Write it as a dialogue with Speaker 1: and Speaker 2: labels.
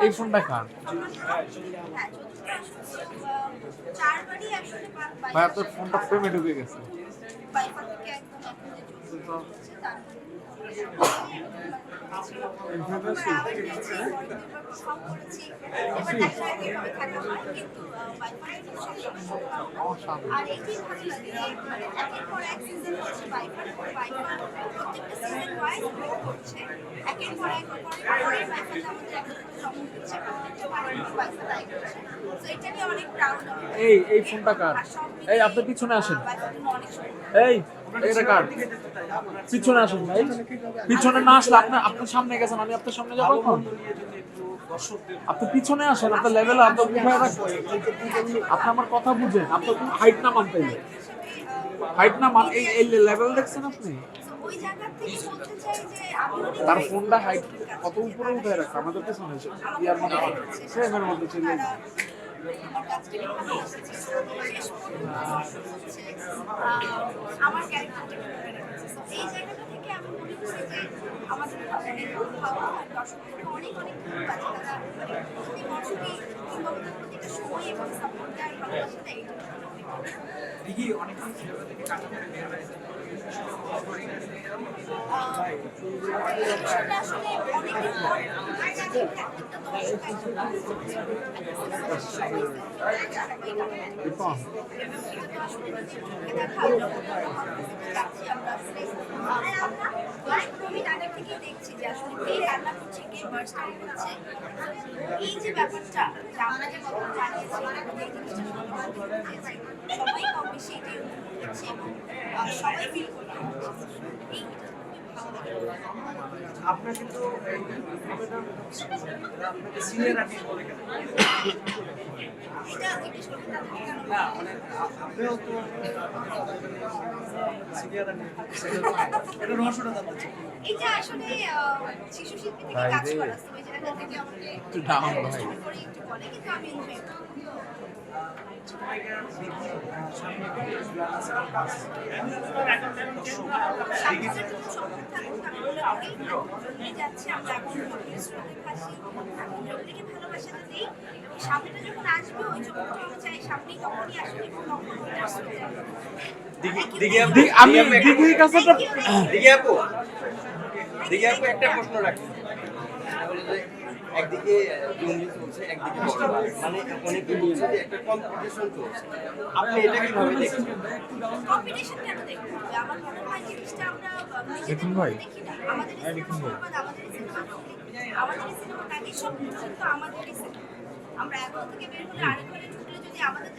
Speaker 1: এই ফোনটা কার? ভাই আপনার ফোনটা প্রেমে ঢুকে গেছে।
Speaker 2: আর এটি ভালো লাগে মানে একের পর এক সিজন হচ্ছে ভাইপার প্রত্যেকটা সিজন ওয়াইজ গ্রো করছে একের পর এক পরের ভাইপার আমাদের এখন সময় হচ্ছে প্রত্যেকটা ভাইপার তাই করছে সো এটা নিয়ে অনেক প্রাউড
Speaker 1: এই ফোনটা কার? এই আপনি পিছনে আসেন। এই এটা কার? পিছনে আসেন ভাই। পিছনে না আসলে আপনি সামনে গেছেন, আমি আপনার সামনে যাবো এখন। আপনি পিছনে আসেন, আপনার লেভেলে আপনার উঠায় রাখবেন। আপনি আমার কথা বুঝেন, আপনার হাইট না মানতে হাইট না মান এই লেভেল দেখছেন আপনি?
Speaker 2: ওই জায়গা থেকে বলতে চাই যে আমি
Speaker 1: তার ফোনটা হাইট কত উপরে উঠে রাখছে আমাদের পিছনে এসে ইয়ার মধ্যে সে এখানে মধ্যে চলে যায়।
Speaker 2: আমার ক্যারেক্টারটা এই জায়গাটা থেকে আমি মনে করি যে আমাদের অনেক ভালো দর্শকদের অনেক অনেক ধন্যবাদ তারা প্রতি বছরই কিংবা প্রতিটা সময় এবং সাপোর্ট দেওয়ার ভালোবাসাটা এইটা আসলে অনেকদিন পর প্রত্যেকটা দেখছি যে আসলে কে রান্না করছে কে ভার্স্টাইল করছে এই যে ব্যাপারটা আমরা যে কখনো বানিয়েছি এই জিনিসটা সবাই কম বেশি এটাই হচ্ছে এবং সবাই ফিল করতে
Speaker 3: আপনার কিন্তু আপনাকে সিনিয়র আর্টিস্ট বলে কেন? না মানে আপনিও তো সিনিয়র আর্টিস্ট, এটা রহস্যটা জানতে।
Speaker 2: এটা আসলে শিশু শিল্পী থেকে কাজ করা তো এই জায়গা থেকে আমাকে
Speaker 1: একটু ডাউন ভাই
Speaker 2: করে একটু বলে কিন্তু আমি এনজয় করি সামনেটা যখন আসবে ওই চোখটা আমি চাই সামনেই তখনই আসবে
Speaker 1: আমি দিঘির কাছে
Speaker 4: দিঘি আপু একটা প্রশ্ন রাখি, একদিকে জঙ্গি চলছে একদিকে মানে অনেকে বলছে যে একটা কম্পিটিশন চলছে, আপনি এটা কিভাবে দেখছেন?
Speaker 2: কম্পিটিশন কেন দেখবো আমার মনে হয় জিনিসটা আমরা
Speaker 1: দেখুন ভাই
Speaker 2: আমাদের সিনেমাটাকে সব কিন্তু আমাদের আমরা এখন থেকে বের হলে আরেকবারে ঢুকলে যদি আমাদের